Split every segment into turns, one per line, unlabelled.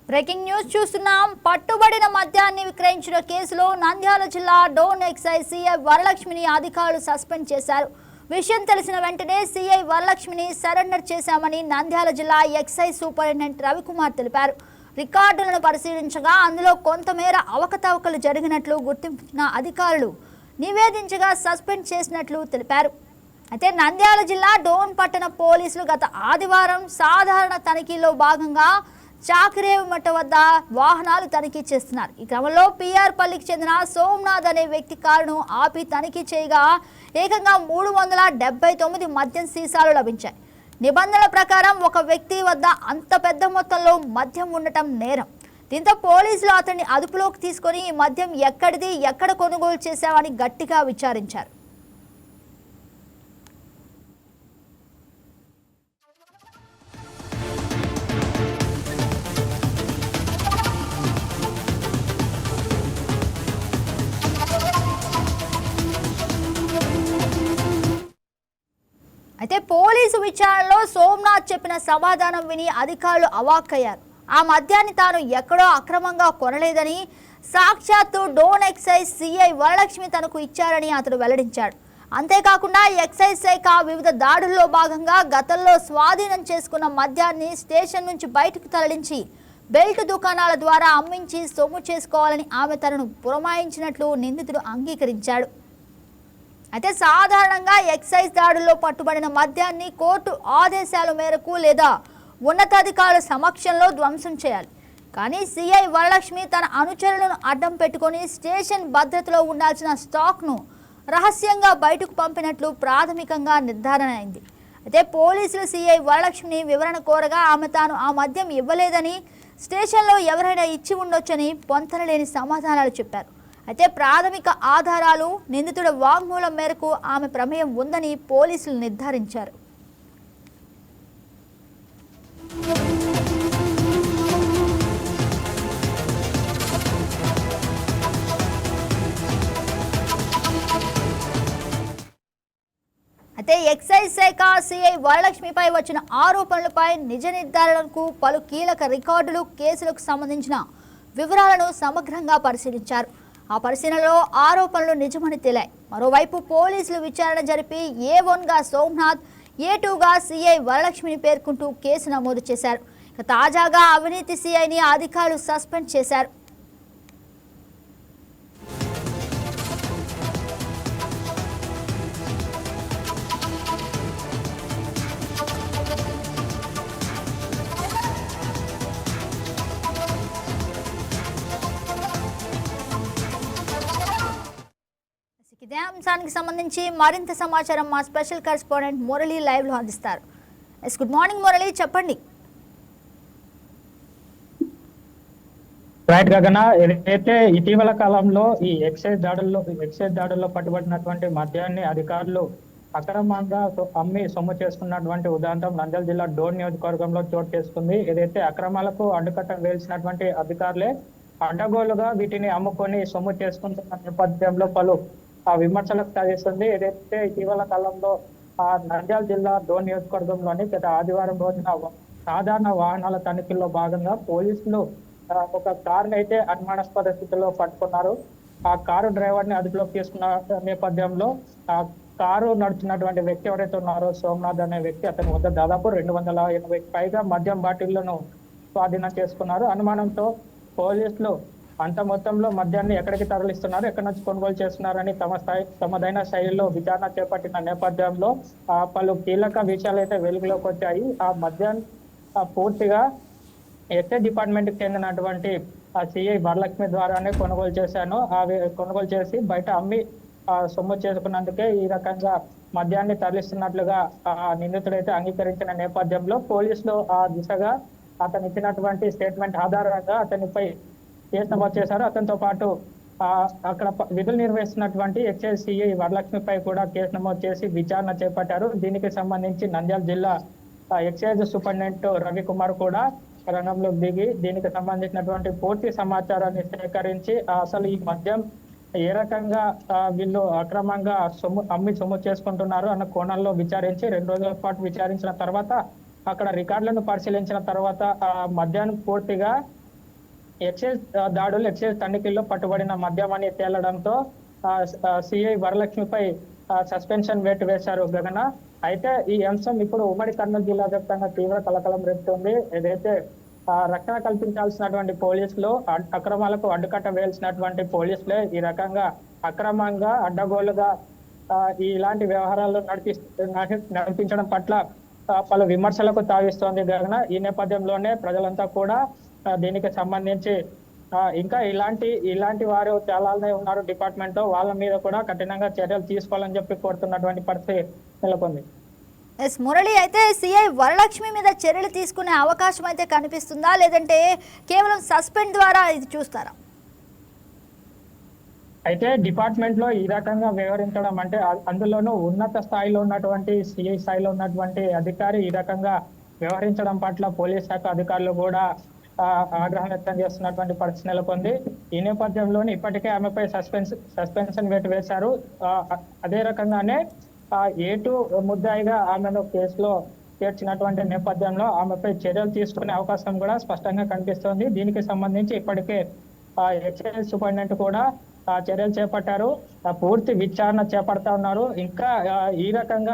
Breaking news చూస్తున్నాం. పట్టుబడిన మద్యాన్ని విక్రయించిన కేసులో నంద్యాల జిల్లా డోన్ ఎక్సైజ్ సిఐ వరలక్ష్మిని అధికారులు సస్పెండ్ చేశారు. విషయం తెలిసిన వెంటనే సిఐ వరలక్ష్మిని సరెండర్ చేశామని నంద్యాల జిల్లా ఎక్సైజ్ సూపరింటెండెంట్ రవికుమార్ తెలిపారు. రికార్డులను పరిశీలించగా అందులో కొంతమేర అవకతవకలు జరిగినట్లు గుర్తించిన అధికారులు నివేదించగా సస్పెండ్ చేసినట్లు తెలిపారు. అయితే నంద్యాల జిల్లా డోన్ పట్టణ పోలీసులు గత ఆదివారం సాధారణ తనిఖీలో భాగంగా చాకిరేవుమట్ట వద్ద వాహనాలు తనిఖీ చేస్తున్నారు. ఈ క్రమంలో పిఆర్ పల్లికి చెందిన సోమనాథ్ అనే వ్యక్తి కారును ఆపి తనిఖీ చేయగా ఏకంగా 379 మద్యం సీసాలు లభించాయి. నిబంధనల ప్రకారం ఒక వ్యక్తి వద్ద అంత పెద్ద మొత్తంలో మద్యం ఉండటం నేరం. దీంతో పోలీసులు అతన్ని అదుపులోకి తీసుకొని ఈ మద్యం ఎక్కడిది, ఎక్కడ కొనుగోలు చేశామని గట్టిగా విచారించారు. అయితే పోలీసు విచారణలో సోమనాథ్ చెప్పిన సమాధానం విని అధికారులు అవాక్కయ్యారు. ఆ మద్యాన్ని తాను ఎక్కడో అక్రమంగా కొనలేదని, సాక్షాత్తు డోన్ ఎక్సైజ్ సిఐ వరలక్ష్మి తనకు ఇచ్చారని అతడు వెల్లడించాడు. అంతేకాకుండా ఎక్సైజ్ శాఖ వివిధ దాడుల్లో భాగంగా గతంలో స్వాధీనం చేసుకున్న మద్యాన్ని స్టేషన్ నుంచి బయటకు తరలించి బెల్ట్ దుకాణాల ద్వారా అమ్మించి సొమ్ము చేసుకోవాలని ఆమె తనను పురమాయించినట్లు నిందితుడు అంగీకరించాడు. అయితే సాధారణంగా ఎక్సైజ్ దాడుల్లో పట్టుబడిన మద్యాన్ని కోర్టు ఆదేశాల మేరకు లేదా ఉన్నతాధికారుల సమక్షంలో ధ్వంసం చేయాలి. కానీ సిఐ వరలక్ష్మి తన అనుచరులను అడ్డం పెట్టుకొని స్టేషన్ భద్రతలో ఉండాల్సిన స్టాక్ను రహస్యంగా బయటకు పంపినట్లు ప్రాథమికంగా నిర్ధారణ అయింది. అయితే పోలీసులు సిఐ వరలక్ష్మిని వివరణ కోరగా ఆమె తాను ఆ మద్యం ఇవ్వలేదని, స్టేషన్లో ఎవరైనా ఇచ్చి ఉండొచ్చని పొంతనలేని సమాధానాలు చెప్పారు. అయితే ప్రాథమిక ఆధారాలు, నిందితుడి వాంగ్మూలం మేరకు ఆమె ప్రమేయం ఉందని పోలీసులు నిర్ధారించారు. అయితే ఎక్సైజ్ శాఖ సిఐ వరలక్ష్మిపై వచ్చిన ఆరోపణలపై నిజ నిర్ధారణకు పలు కీలక రికార్డులు, కేసులకు సంబంధించిన వివరాలను సమగ్రంగా పరిశీలించారు. ఆ పరిశీలనలో ఆరోపణలు నిజమని తేలాయి. మరోవైపు పోలీసులు విచారణ జరిపి A1గా సోమనాథ్, A2గా సిఐ వరలక్ష్మిని పేర్కొంటూ కేసు నమోదు చేశారు. తాజాగా అవినీతి సిఐని అధికారులు సస్పెండ్ చేశారు. ఇదే అంశానికి సంబంధించి మరింత సమాచారం మా స్పెషల్ కరెస్పాండెంట్ మురళి లైవ్ లో అందిస్తారు. గుడ్ మార్నింగ్ మురళి, చెప్పండి.
రైట్ గగన, ఏదైతే ఇటీవల కాలంలో ఈ ఎక్సైజ్ దాడుల్లో పట్టుబడినటువంటి మద్యాన్ని అధికారులు అక్రమంగా అమ్మి సొమ్ము చేసుకున్నటువంటి ఉదాహరణ నంద్యాల జిల్లా డోన్ నియోజకవర్గంలో చోటు చేసుకుంది. ఏదైతే అక్రమాలకు అడ్డుకట్ట వేల్చినటువంటి అధికారులే అడ్డగోలుగా వీటిని అమ్ముకొని సొమ్ము చేసుకుంటున్న నేపథ్యంలో పలు విమర్శలకు సాగిస్తుంది. ఏదైతే ఇటీవల కాలంలో నంద్యాల జిల్లా డోన్ నియోజకవర్గంలోని గత ఆదివారం రోజున సాధారణ వాహనాల తనిఖీల్లో భాగంగా పోలీసులు ఒక కారుని అయితే అనుమానాస్పద స్థితిలో పట్టుకున్నారు. ఆ కారు డ్రైవర్ ని అదుపులోకి తీసుకున్న నేపథ్యంలో ఆ కారు నడుచున్నటువంటి వ్యక్తి ఎవరైతే ఉన్నారో సోమనాథ్ అనే వ్యక్తి, అతని వద్ద దాదాపు 280 పైగా మద్యం బాటిళ్లను స్వాధీనం చేసుకున్నారు. అనుమానంతో పోలీసులు అంత మొత్తంలో మద్యాన్ని ఎక్కడికి తరలిస్తున్నారు, ఎక్కడి నుంచి కొనుగోలు చేస్తున్నారని తమదైన శైలిలో విచారణ చేపట్టిన నేపథ్యంలో పలు కీలక విషయాలు అయితే వెలుగులోకి వచ్చాయి. ఆ మద్యాన్ని పూర్తిగా ఎక్సైజ్ డిపార్ట్మెంట్ కి చెందినటువంటి సిఐ వరలక్ష్మి ద్వారానే కొనుగోలు కొనుగోలు చేసి బయట అమ్మి సొమ్ము చేసుకున్నందుకే ఈ రకంగా మద్యాన్ని తరలిస్తున్నట్లుగా నిందితుడైతే అంగీకరించిన నేపథ్యంలో పోలీసులు ఆ దిశగా అతను ఇచ్చినటువంటి స్టేట్మెంట్ ఆధారంగా అతనిపై కేసు నమోదు చేశారు. అతనితో పాటు అక్కడ విధులు నిర్వహిస్తున్నటువంటి ఎక్సైజ్ సిఐ వరలక్ష్మిపై కూడా కేసు నమోదు చేసి విచారణ చేపట్టారు. దీనికి సంబంధించి నంద్యాల జిల్లా ఎక్సైజ్ సూపరింటెండెంట్ రవికుమార్ కూడా రంగంలోకి దిగి దీనికి సంబంధించినటువంటి పూర్తి సమాచారాన్ని సేకరించి అసలు ఈ మద్యం ఏ రకంగా వీళ్ళు అక్రమంగా సొమ్ము చేసుకుంటున్నారు అన్న కోణంలో విచారించి 2 రోజుల పాటు విచారించిన తర్వాత అక్కడ రికార్డులను పరిశీలించిన తర్వాత ఆ మద్యాన్ని పూర్తిగా ఎక్సైజ్ దాడులు, ఎక్సైజ్ తనిఖీల్లో పట్టుబడిన మద్యం అని తేలడంతో సిఐ వరలక్ష్మిపై సస్పెన్షన్ వేటు వేశారు గగన. అయితే ఈ అంశం ఇప్పుడు ఉమ్మడి కర్నూలు జిల్లా వ్యాప్తంగా తీవ్ర కలకలం రేపుతుంది. ఏదైతే రక్షణ కల్పించాల్సినటువంటి పోలీసులు అక్రమాలకు అడ్డుకట్ట వేయాల్సినటువంటి పోలీసులే ఈ రకంగా అక్రమంగా అడ్డగోలుగా ఇలాంటి వ్యవహారాలు నడిపించడం పట్ల పలు విమర్శలకు తావిస్తోంది గగన. ఈ నేపథ్యంలోనే ప్రజలంతా కూడా దీనికి సంబంధించి ఇంకా ఇలాంటి వారు చాలానే ఉన్నారు డిపార్ట్మెంట్ లో, వాళ్ళ మీద కూడా కఠినంగా చర్యలు తీసుకోవాలని చెప్పి కోరుతున్నటువంటి పరిస్థితి నెలకొంది.
ఎస్ మురళి, అయితే సిఐ వరలక్ష్మి మీద చర్యలు తీసుకునే అవకాశం అయితే కనిపిస్తుందా, లేదంటే కేవలం సస్పెండ్ ద్వారా ఇది చూస్తారా?
అయితే డిపార్ట్మెంట్ లో ఈ రకంగా వ్యవహరించడం అంటే అందులోనూ ఉన్నత స్థాయిలో ఉన్నటువంటి సిఐ స్థాయిలో ఉన్నటువంటి అధికారి ఈ రకంగా వ్యవహరించడం పట్ల పోలీస్ శాఖ అధికారులు కూడా ఆగ్రహం వ్యక్తం చేస్తున్నటువంటి పరిస్థితి నెలకొంది. ఈ నేపథ్యంలోనే ఇప్పటికే ఆమెపై సస్పెన్షన్ వేటు వేశారు. అదే రకంగానే ఏటు ముద్దాయిగా ఆమెను కేసులో చేర్చినటువంటి నేపథ్యంలో ఆమెపై చర్యలు తీసుకునే అవకాశం కూడా స్పష్టంగా కనిపిస్తోంది. దీనికి సంబంధించి ఇప్పటికే ఎక్సైజ్ సూపరింటెండెంట్ కూడా చర్యలు చేపట్టారు, పూర్తి విచారణ చేపడతా ఉన్నారు. ఇంకా ఈ రకంగా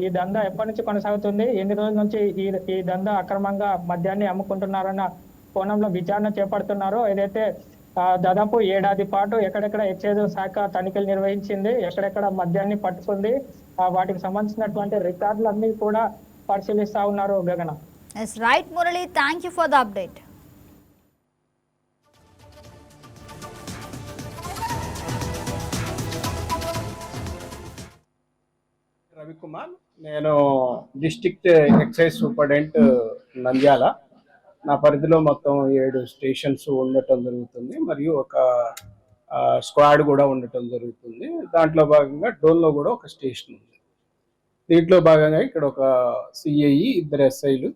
ఈ దందా ఎప్పటి నుంచి కొనసాగుతుంది, ఎన్ని రోజుల నుంచి ఈ దందా అక్రమంగా మద్యాన్ని అమ్ముకుంటున్నారన్న కోణంలో విచారణ చేపడుతున్నారు. ఏదైతే దాదాపు ఏడాది పాటు ఎక్కడెక్కడ ఎక్సైజ్ శాఖ తనిఖీలు నిర్వహించింది, ఎక్కడెక్కడ మద్యాన్ని పట్టుకుంది, వాటికి సంబంధించినటువంటి రికార్డులన్నీ కూడా పరిశీలిస్తా ఉన్నారు Gagana.
Yes right Murali, thank you for the update.
Ravikumar, నేను డిస్ట్రిక్ట్ ఎక్సైజ్ సూపరింటెండెంట్ నంద్యాల. నా పరిధిలో మొత్తం 7 స్టేషన్స్ ఉండటం జరుగుతుంది, మరియు ఒక స్క్వాడ్ కూడా ఉండటం జరుగుతుంది. దాంట్లో భాగంగా డోన్లో కూడా ఒక స్టేషన్ ఉంది. దీంట్లో భాగంగా ఇక్కడ ఒక సిఐ, 2 ఎస్ఐలు,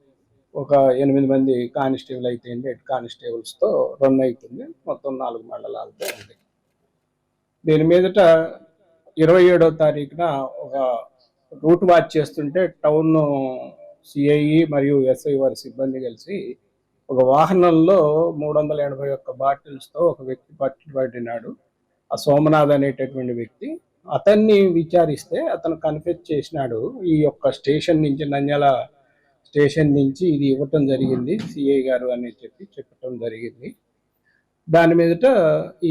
ఒక 8 మంది కానిస్టేబుల్ అయితే హెడ్ కానిస్టేబుల్స్తో రన్ అవుతుంది. మొత్తం 4 మండలాలతో ఉంది. దీని మీదట 27వ తారీఖున ఒక రూట్ వాచ్ చేస్తుంటే టౌన్ సిఐ మరియు ఎస్ఐ వారి సిబ్బంది కలిసి ఒక వాహనంలో 381 బాటిల్స్తో ఒక వ్యక్తి పట్టుబడినాడు. ఆ సోమనాథ్ అనేటటువంటి వ్యక్తి. అతన్ని విచారిస్తే అతను కన్ఫెస్ చేసినాడు, ఈ యొక్క స్టేషన్ నుంచి, నంద్యాల స్టేషన్ నుంచి ఇది ఇవ్వటం జరిగింది సిఐ గారు అని చెప్పటం జరిగింది. దాని మీదట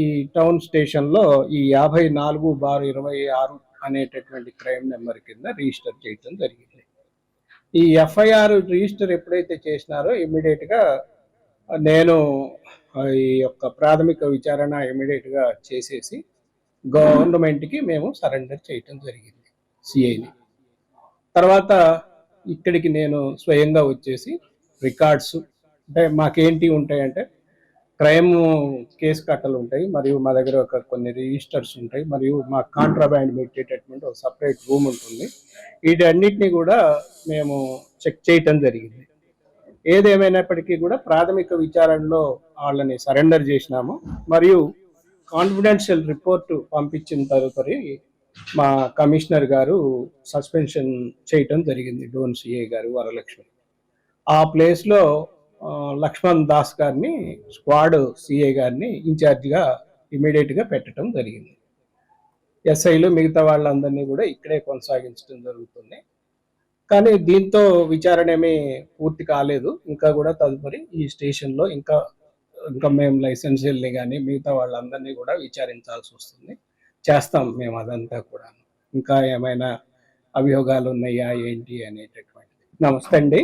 ఈ టౌన్ స్టేషన్లో ఈ 54/26 అనేటటువంటి క్రైమ్ నెంబర్ కింద రిజిస్టర్ చేయటం జరిగింది. ఈ ఎఫ్ఐఆర్ రిజిస్టర్ ఎప్పుడైతే చేసినారో ఇమ్మీడియట్గా నేను ఈ యొక్క ప్రాథమిక విచారణ ఇమ్మీడియట్గా చేసేసి గవర్నమెంట్కి మేము సరెండర్ చేయటం జరిగింది సిఐని. తర్వాత ఇక్కడికి నేను స్వయంగా వచ్చేసి రికార్డ్స్, అంటే మాకేంటి ఉంటాయంటే క్రైమ్ కేసు కట్టలు ఉంటాయి, మరియు మా దగ్గర కొన్ని రిజిస్టర్స్ ఉంటాయి, మరియు మా కాంట్రాబ్యాండ్ పెట్టేటటువంటి ఒక సపరేట్ రూమ్ ఉంటుంది. వీటన్నిటిని కూడా మేము చెక్ చేయటం జరిగింది. ఏదేమైనప్పటికీ కూడా ప్రాథమిక విచారణలో వాళ్ళని సరెండర్ చేసినాము, మరియు కాన్ఫిడెన్షియల్ రిపోర్టు పంపించిన తదుపరి మా కమిషనర్ గారు సస్పెన్షన్ చేయటం జరిగింది డోన్ సిఐ గారు వరలక్ష్మి. ఆ ప్లేస్లో లక్ష్మణ్ దాస్ గారిని, స్క్వాడ్ సిఐ గారిని ఇన్ఛార్జిగా ఇమీడియట్గా పెట్టడం జరిగింది. ఎస్ఐలు మిగతా వాళ్ళందరినీ కూడా ఇక్కడే కొనసాగించడం జరుగుతుంది. కానీ దీంతో విచారణ ఏమీ పూర్తి కాలేదు. ఇంకా కూడా తదుపరి ఈ స్టేషన్లో ఇంకా మేము లైసెన్సీల్ని కానీ మిగతా వాళ్ళందరినీ కూడా విచారించాల్సి వస్తుంది. చేస్తాం మేము అదంతా కూడా. ఇంకా ఏమైనా అభియోగాలు ఉన్నాయా ఏంటి అనేటటువంటిది. నమస్తే అండి.